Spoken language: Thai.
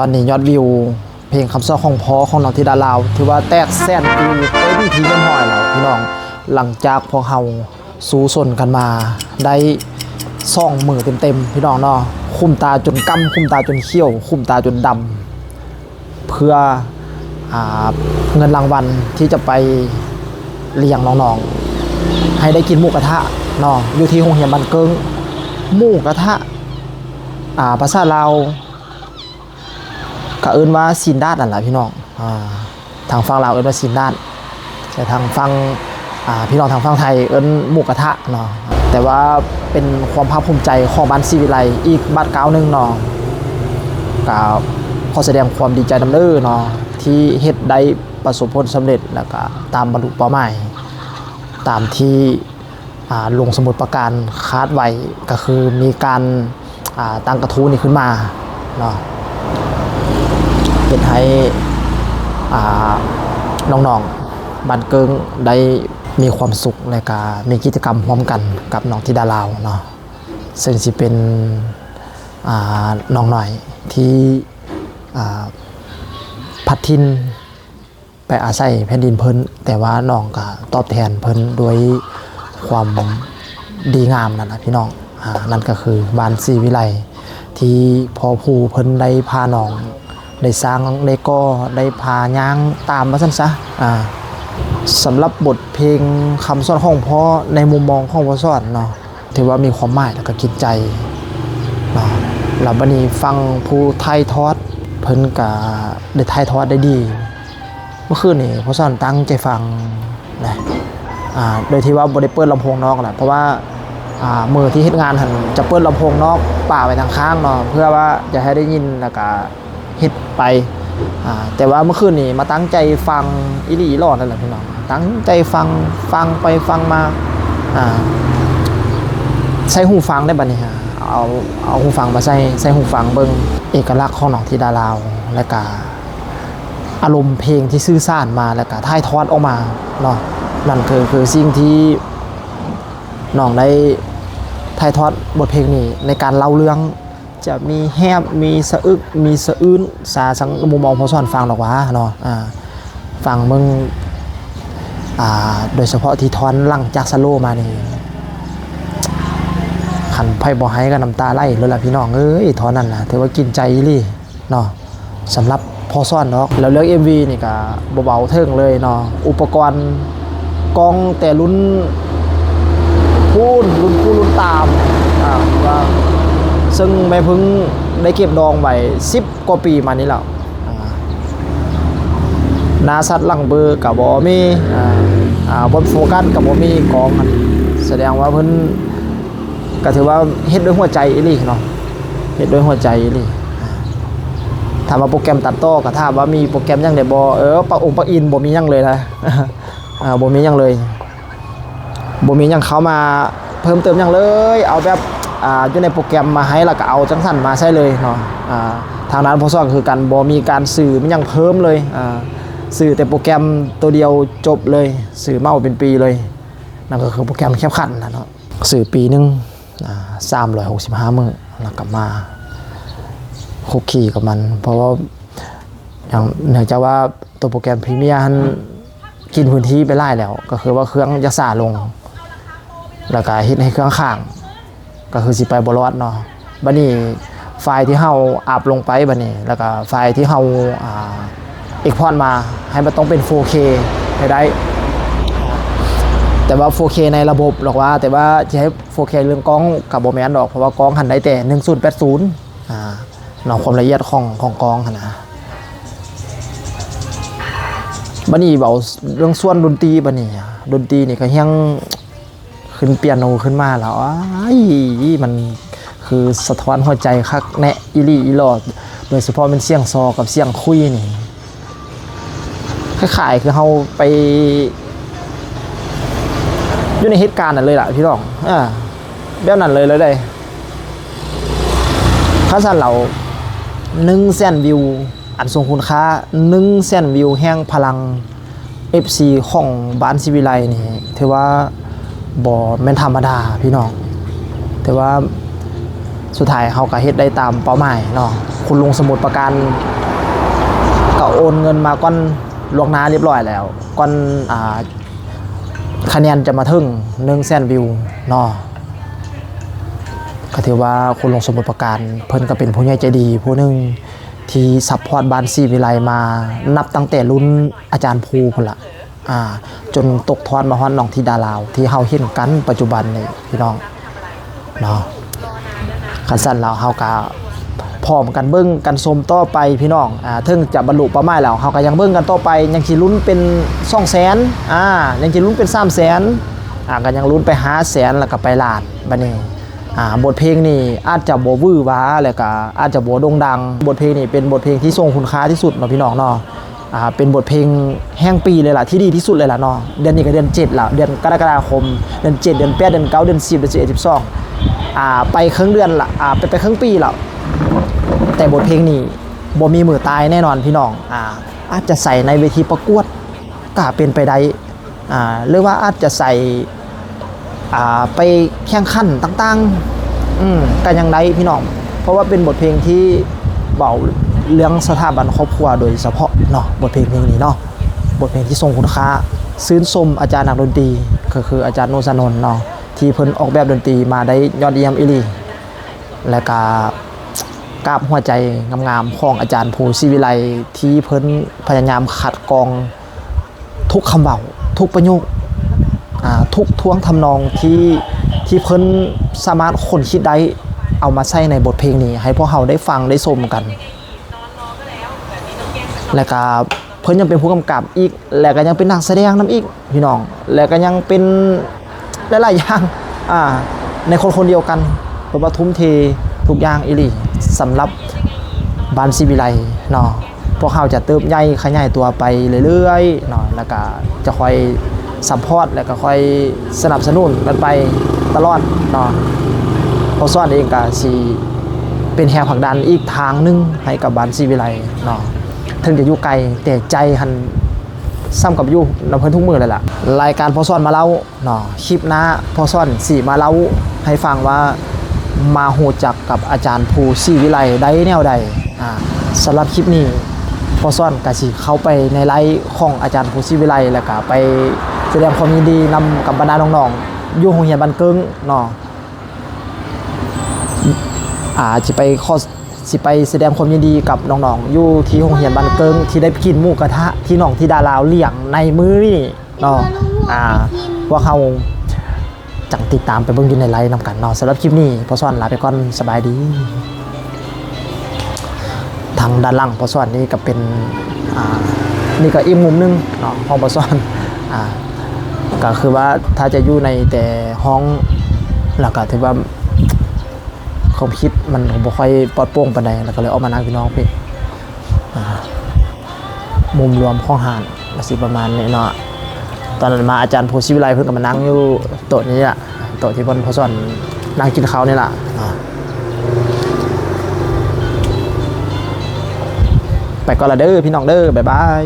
ตอนนี้ยอดวิวเพลงคำซ้อของพ่อของน้องธิดาลาวถือว่าแตกแสนวิวเต็มทีเรียบร้อยแล้วพี่น้องหลังจากพวกเราสู้สนกันมาได้2 มื้อเต็มๆพี่น้องเนาะคุ้มตาจนกำคุ้มตาจนเขี้ยวคุ้มตาจนดำเพื่อเงินรางวัลที่จะไปเลี้ยงน้องๆให้ได้กินหมูกระทะเนาะอยู่ที่โรงเรียนบ้านเกิงหมูกระทะภาษาลาวก็เอิ้นว่าซีนดาดนั่นแหละพี่น้องทางฝั่งลาวเอิ้นว่าซีนดาดแต่ทางฝั่งพี่น้องทางฝั่งไทยเอิ้นหมูกระทะเนาะแต่ว่าเป็นความภาคภูมิใจของบ้านศรีวิไลอีกบ้านเก่านึงเนาะก็ขอแสดงความดีใจนำเด้อเนาะที่เฮ็ดได้ประสบผลสำเร็จแล้วก็ตามบรรลุเป้าหมายตามที่ลงสมุดประการคาดไว้ก็คือมีการตั้งกระทู้นี้ขึ้นมาเนาะเป็นให้น้องๆบ้านเกิงได้มีความสุขในการมีกิจกรรมพร้อมกันกับน้องธิดาลาวเนาะซึ่งสิเป็นน้องหน่อยที่พัดทินไปอาศัยแผ่นดินเพิ่นแต่ว่าน้องก็ตอบแทนเพิ่นด้วยความดีงามนั่นนะพี่น้องนั่นก็คือบ้านศรีวิไลที่พอผู้เพิ่นได้พาน้องได้สร้างได้ก่อได้พาย่างตามมาซั่นซะสำหรับบทเพลงคำสอนของพ่อในมุมมองของพ่อสอนเนาะถือว่ามีความหมายแล้วก็กินใจเนาะแล้วบัดนี้ฟังผู้ไทยทอดเพิ่นก็ได้ไทยทอดได้ดีเมื่อคืนนี่พ่อสอนตั้งใจฟังนะโดยที่ว่าบ่ได้เปิดลำโพงนอกแหละเพราะว่ามือที่เฮ็ดงานหั่นจะเปิดลำโพงนอกป่าไว้ทางข้างเนาะเพื่อว่าจะให้ได้ยินแล้วก็เฮ็ดไปแต่ว่าเมื่อคืนนี่มาตั้งใจฟังอีหลีอีหลอดนั่นแหละพี่น้องตั้งใจฟังไปฟังมาใช้หูฟังได้บัดนี้เอาหูฟังมาใส่หูฟังเบิ่งเอกลักษณ์ของน้องธิดาลาวและก็อารมณ์เพลงที่สื่อสารมาแล้วก็ถ่ายทอดออกมาเนาะนั่นคือสิ่งที่น้องได้ถ่ายทอดบทเพลงนี้ในการเล่าเรื่องจะมีแฮบมีสะอึกมีสะอื้นสาสังมุมมองพอสอนฟังหรอกวะเนาะฟังมึงโดยเฉพาะที่ทอนหลังจากสโลมานี่ขันไพ่บ่ให้ก็น้ำตาไหลเลยล่ะพี่น้องทอนนั่นนะถือว่ากินใจลี่เนาะสำหรับพอสอนเนาะแล้วเรื่อง MV นี่ก็เบาๆเทิงเลยเนาะอุปกรณ์กองแต่รุ่นรุ่นตามว่าซึ่งแม่พึ่งได้เก็บดองไว้10 กว่าปีมานี้แล้วนาซัดหลังเบอร์กับบ่มีบนโฟกัสกับบ่มีกองแสดงว่าเพิ่นก็ถือว่าเฮ็ดด้วยหัวใจอีหลีเนาะเฮ็ดด้วยหัวใจอีหลีถามว่าโปรแกรมตัดต่อก็ถามว่ามีโปรแกรมยังได้บ่ปะองค์ปะอินบ่มียังเลยนะบ่มียังเลยบ่มียังเข้ามาเพิ่มเติมยังเลยเอาแบบอยู่ในโปรแกรมมาให้แล้วก็เอาจังสั่นมาใช้เลยเนาะทางนั้นพอสอนคือกันบ่มีการสื่อมันยังเพิ่มเลยสื่อแต่โปรแกรมตัวเดียวจบเลยสื่อเมาเป็นปีเลยนั่นก็คือโปรแกรมแคบขันนะเนาะสื่อปีนึง365 มื้อแล้วก็มาคุกคีกับมันเพราะว่าอย่างเนื่องจากว่าตัวโปรแกรมพรีเมียร์กินพื้นที่ไปไล่แล้วก็คือว่าเครื่องจะสาลงแล้วก็ฮิตให้เครื่องข้างก็คือสิไปบ่รอดเนาะบัดนี้ไฟล์ที่เฮาอัพลงไปบัดนี้แล้วก็ไฟล์ที่เฮาเอ็กพอร์ตมาให้มันต้องเป็น 4K ให้ได้แต่ว่า 4K ในระบบหรอกว่าแต่ว่าจะให้ 4K เรื่องกล้องกับบ่แม่นดอกเพราะว่ากล้องหันได้แต่1080เนาะความละเอียดของกล้องหั่นนะบัดนี้เบาเรื่องส่วนดนตรีบัดนี้ดนตรีนี่ก็ยังขึ้นเปียโนขึ้นมาแล้วมันคือสะท้อนหัวใจคักแนะอีหลีอีหลอดโดยเฉพาะเป็นเสียงซอกับเสียงคุยนี่คล้ายๆคือเฮาไปอยู่ในเหตุการณ์นั่นเลยล่ะพี่น้องแบบนั้นเลยได้ถ้าสั่นเรา100,000 วิวอันทรงคุณค่า100,000 วิวแห่งพลัง FC ของบ้านศรีวิไลนี่ถือว่าบ่แม่นธรรมดาพี่น้องแต่ว่าสุดท้ายเฮาก็เฮ็ดได้ตามเป้าหมายเนาะ คุณลุงสมุทรปราการก็โอนเงินมาก้อนล่วงหน้าเรียบร้อยแล้วก้อนคะแนนจะมาถึง100,000 วิวเนาะก็ถือว่าคุณลุงสมุทรปราการเพิ่นก็เป็นผู้ใหญ่ใจดีผู้หนึ่งที่ซัพพอร์ตบ้านซีวิไลมานับตั้งแต่รุ่นอาจารย์ภูพุ่นละจนตกทอดมาฮอดน้องธิดาลาวที่เฮาเห็นกันปัจจุบันนี่พี่น้องเนาะคันสั้นแล้วเฮาก็พร้อมกันเบิ่งกันชมต่อไปพี่น้องถึงจะบรรลุเป้าหมายแล้วเฮาก็ยังเบิ่งกันต่อไปยังสิลุ้นเป็น200,000ยังสิลุ้นเป็น300,000ก็ยังลุ้นไป500,000แล้วก็ไปล้านบัดนี้บทเพลงนี่อาจจะบ่วื้อหวาแล้วก็อาจจะบ่โด่งดังบทเพลงนี่เป็นบทเพลงที่ทรงคุณค่าที่สุดเนาะพี่น้องเนาะเป็นบทเพลงแห่งปีเลยล่ะที่ดีที่สุดเลยล่ะเนาะเดือนนี้ก็เดือน7ล่ะเดือนกรกฎาคมเดือน7เดือน8เดือน9เดือน10เดือน11 12ไปครึ่งเดือนละไปครึ่งปีแล้วแต่บทเพลงนี้บ่มีมือตายแน่นอนพี่น้องอาจจะใส่ในเวทีประกวดก็เป็นไปได้หรือว่าอาจจะใส่ไปแข่งขันต่างๆกันยังไงพี่น้องเพราะว่าเป็นบทเพลงที่เบาเรื่องสถาบันครอบครัวโดยเฉพาะเนาะบทเพลงนี้เนาะบทเพลงที่ทรงคุณค่าซื่นชมอาจารย์นักดนตรีก็คืออาจารย์โนสนนท์เนาะที่เพิ่นออกแบบดนตรีมาได้ยอดเยี่ยมอีหลีและก็กราบหัวใจงามๆของอาจารย์ภูศิวิไลที่เพิ่นพยายามขัดกรองทุกคำเบาทุกประโยคทุกท้วงทำนองที่เพิ่นสามารถคนคิดได้เอามาใส่ในบทเพลงนี้ให้พวกเราได้ฟังได้ชมกันและก็เพิ่นยังเป็นผู้กำกับอีกและก็ยังเป็นนักแสดงนำอีกพี่น้องและก็ยังเป็นหลายๆอย่างในคนเดียวกันเพราะว่าทุ่มเททุกอย่างอีหลีสำหรับบ้านศิวิไลเนาะพวกเขาจะเติบใหญ่ขยายตัวไปเรื่อยๆเนาะแล้วก็จะคอยซัพพอร์ตแล้วก็คอยสนับสนุนกันไปตลอดเนาะพอซ้อนเองก็สิเป็นแรงผลักดันอีกทางนึงให้กับบ้านศิวิไลเนาะถึงจะอยู่ไกลแต่ใจหันซ้ำกับอยู่นำเพิ่นทุกมื้อเลยล่ะรายการพอซ้อนมาเล่าเนาะคลิปหน้าพอซ้อนสิมาเล่าให้ฟังว่ามาหูจักกับอาจารย์ภูศิวิไลได้แนวใดสำหรับคลิปนี้พอซ้อนก็สิเข้าไปในไลฟ์ของอาจารย์ภูศิวิไลแล้วก็ไปแสดงความยินดีนำกับบรรดาน้องๆอยู่โรงเรียนบ้านเกิงเนาะสิไปแสดงความยินดีกับน้องๆอยู่ที่โรงเรียนบ้านเกิงที่ได้กินหมูกระทะที่น้องที่ดาลาวเลี้ยงในมื้อนี้เนาะว่าเขาจังติดตามไปเบิ่งอยู่ในไลฟ์นำกันเนาะสำหรับคลิปนี้พอซ้อนลาไปก่อนสบายดีทางด้านล่างพอซ้อนนี่ก็เป็นนี่ก็อีกมุมนึงเนาะห้องพอซ้อนก็คือว่าถ้าจะอยู่ในแต่ห้องแล้วก็ถือว่าความคิดมันบ่ค่อยปลอดโปร่งปานใดแล้วก็เลยออกมานั่งพี่น้องพี่มุมรวมของหานสิประมาณนี้เนาะตอนนั้นมาอาจารย์ภูศิวิไลเพิ่นก็มานั่งอยู่โต๊ะนี้ล่ะโต๊ะที่เพิ่นพอสอนนั่งกินข้าวนี่ล่ะไปก่อนละเด้อพี่น้องเด้อบ๊ายบาย